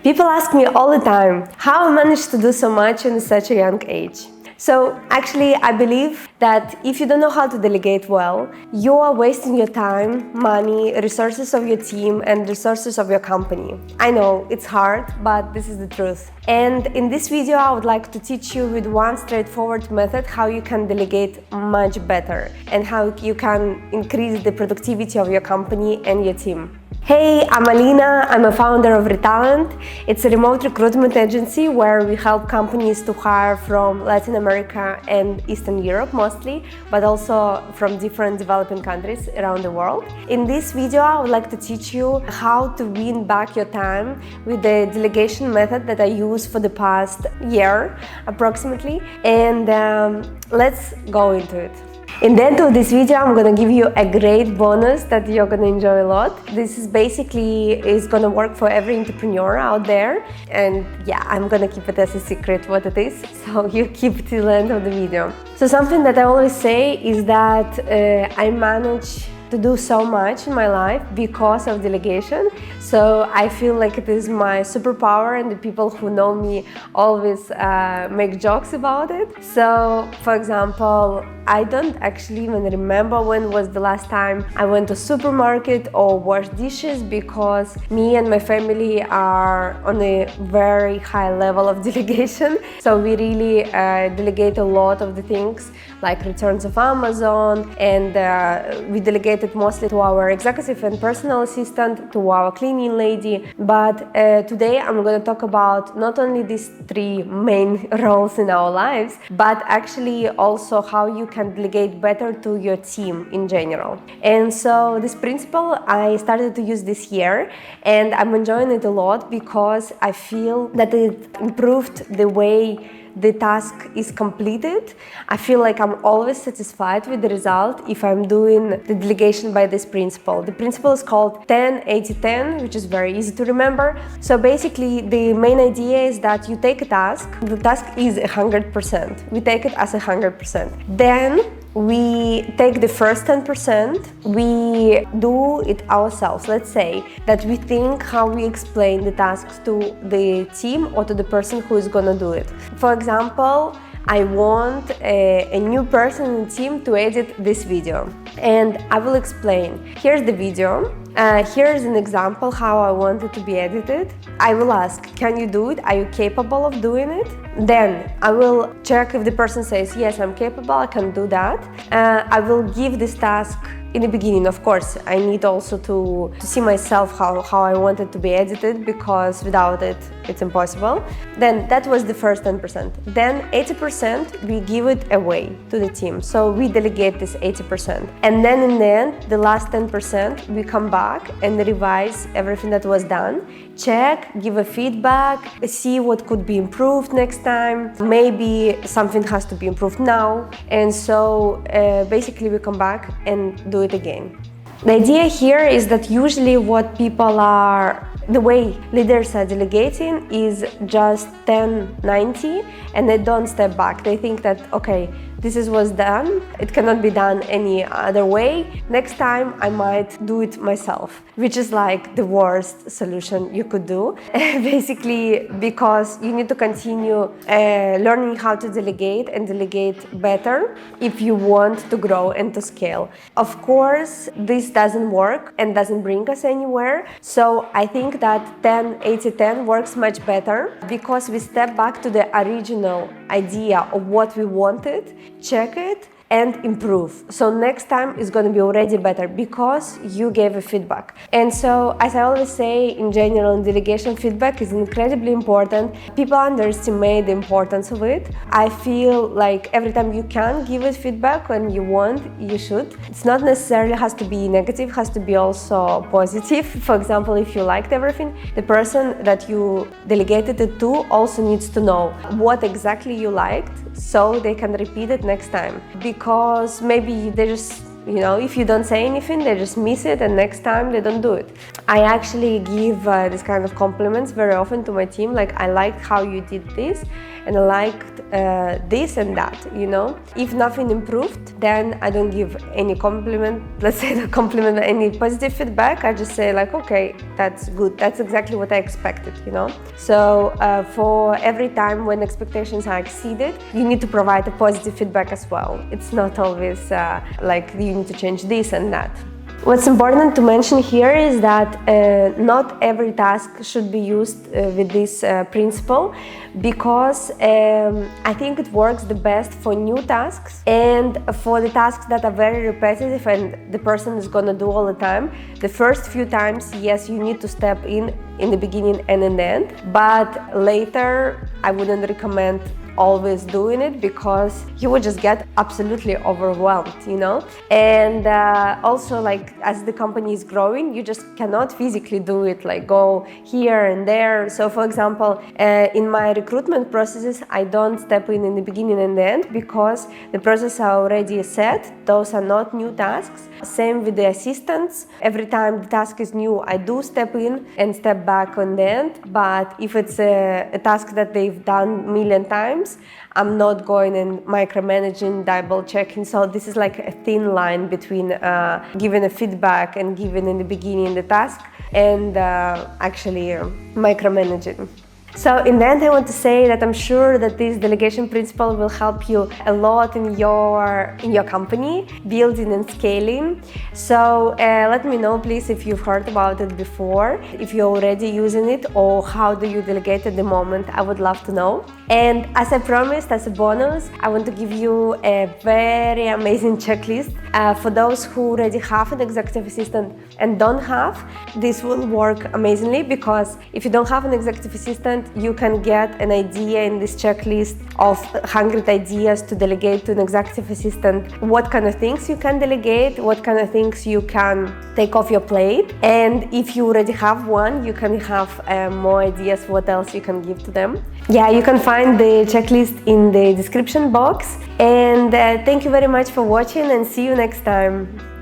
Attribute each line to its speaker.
Speaker 1: People ask me all the time how I managed to do so much in such a young age. So actually, I believe that if you don't know how to delegate well, you are wasting your time, money, resources of your team, and resources of your company. I know it's hard, but this is the truth. And in this video, I would like to teach you with one straightforward method how you can delegate much better and how you can increase the productivity of your company and your team. Hey, I'm Alina. I'm a founder of Retalent. It's a remote recruitment agency where we help companies to hire from Latin America and Eastern Europe mostly, but also from different developing countries around the world. In this video, I would like to teach you how to win back your time with the delegation method that I use for the past year approximately. And let's go into it. In the end of this video, I'm gonna give you a great bonus that you're gonna enjoy a lot. This is gonna work for every entrepreneur out there. And yeah, I'm gonna keep it as a secret what it is, so you keep till the end of the video. So something that I always say is that I manage to do so much in my life because of delegation. So I feel like it is my superpower, and the people who know me always make jokes about it. So for example, I don't actually even remember when was the last time I went to supermarket or washed dishes, because me and my family are on a very high level of delegation. So we really delegate a lot of the things like returns of Amazon, and we delegated mostly to our executive and personal assistant, to our cleaning lady. But today I'm going to talk about not only these three main roles in our lives, but actually also how you can delegate better to your team in general. And so this principle I started to use this year, and I'm enjoying it a lot because I feel that it improved the way the task is completed. I feel like I'm always satisfied with the result if I'm doing the delegation by this principle. The principle is called 10-80-10, which is very easy to remember. So basically, the main idea is that you take a task, the task is 100%. We take it as 100%. Then we take the first 10%, we do it ourselves. Let's say that we think how we explain the tasks to the team or to the person who is gonna do it. For example, I want a new person in the team to edit this video, and I will explain. Here's the video. Here's an example how I want it to be edited. I will ask, can you do it? Are you capable of doing it? Then I will check if the person says, yes, I'm capable, I can do that. I will give this task in the beginning. Of course, I need also to see myself how I want it to be edited, because without it, it's impossible. Then that was the first 10%. Then 80% we give it away to the team. So we delegate this 80%. And then in the end, the last 10%, we come back and revise everything that was done. Check, give a feedback, see what could be improved next time. Maybe something has to be improved now. And so basically we come back and do it again. The idea here is that usually the way leaders are delegating is just 10-90, and they don't step back. They think that, okay, this was done, it cannot be done any other way. Next time I might do it myself, which is like the worst solution you could do. Basically, because you need to continue learning how to delegate and delegate better if you want to grow and to scale. Of course, this doesn't work and doesn't bring us anywhere. So I think that 10-80-10 works much better, because we step back to the original idea of what we wanted, check it, and improve. So next time is going to be already better because you gave a feedback. And so, as I always say, in general, delegation feedback is incredibly important. People underestimate the importance of it. I feel like every time you can give it feedback when you want, you should. It's not necessarily has to be negative, has to be also positive. For example, if you liked everything, the person that you delegated it to also needs to know what exactly you liked, so they can repeat it next time. Because maybe they just, if you don't say anything, they just miss it, and next time they don't do it. I actually give this kind of compliments very often to my team, like, I liked how you did this, and I liked this and that, you know. If nothing improved, then I don't give any compliment, let's say the compliment, any positive feedback. I just say like, okay, that's good, that's exactly what I expected, you know. So for every time when expectations are exceeded, you need to provide a positive feedback as well. It's not always like you need to change this and that. What's important to mention here is that not every task should be used with this principle, because I think it works the best for new tasks and for the tasks that are very repetitive and the person is gonna do all the time. The first few times, yes, you need to step in the beginning and in the end, but later I wouldn't recommend always doing it, because you would just get absolutely overwhelmed, you know. And also, like, as the company is growing, you just cannot physically do it, like go here and there. So for example, in my recruitment processes, I don't step in the beginning and the end, because the processes are already set. Those are not new tasks. Same with the assistants. Every time the task is new, I do step in and step back on the end. But if it's a task that they've done a million times, I'm not going and micromanaging, double checking. So this is like a thin line between giving a feedback and giving in the beginning the task and actually micromanaging. So in the end, I want to say that I'm sure that this delegation principle will help you a lot in your company, building and scaling. So let me know, please, if you've heard about it before, if you're already using it, or how do you delegate at the moment. I would love to know. And as I promised, as a bonus, I want to give you a very amazing checklist for those who already have an executive assistant and don't have. This will work amazingly, because if you don't have an executive assistant, you can get an idea in this checklist of 100 ideas to delegate to an executive assistant, what kind of things you can delegate, what kind of things you can take off your plate. And if you already have one, you can have more ideas what else you can give to them. Yeah, you can find the checklist in the description box. And thank you very much for watching, and see you next time.